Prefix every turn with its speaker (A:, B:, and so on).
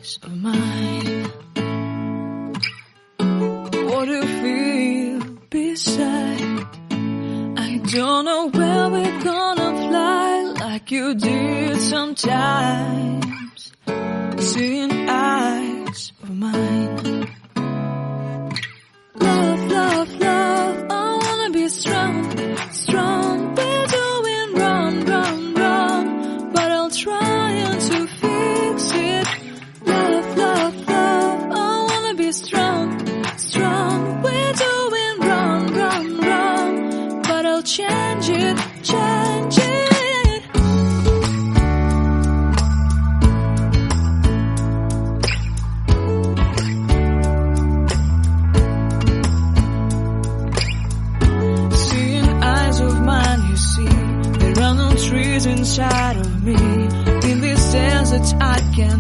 A: eyes of mine. What do you feel beside? I don't know where we're gonna fly like you did sometimes. Seeing eyes of mine. Love, love, love, I wanna be strong, strong. We're doing wrong, wrong, wrong, but I'll try to fix it. Love, love, love, I wanna be strong, strong. We're doing wrong, wrong, wrong, but I'll change it, change it. There are no trees inside of me. In this desert I can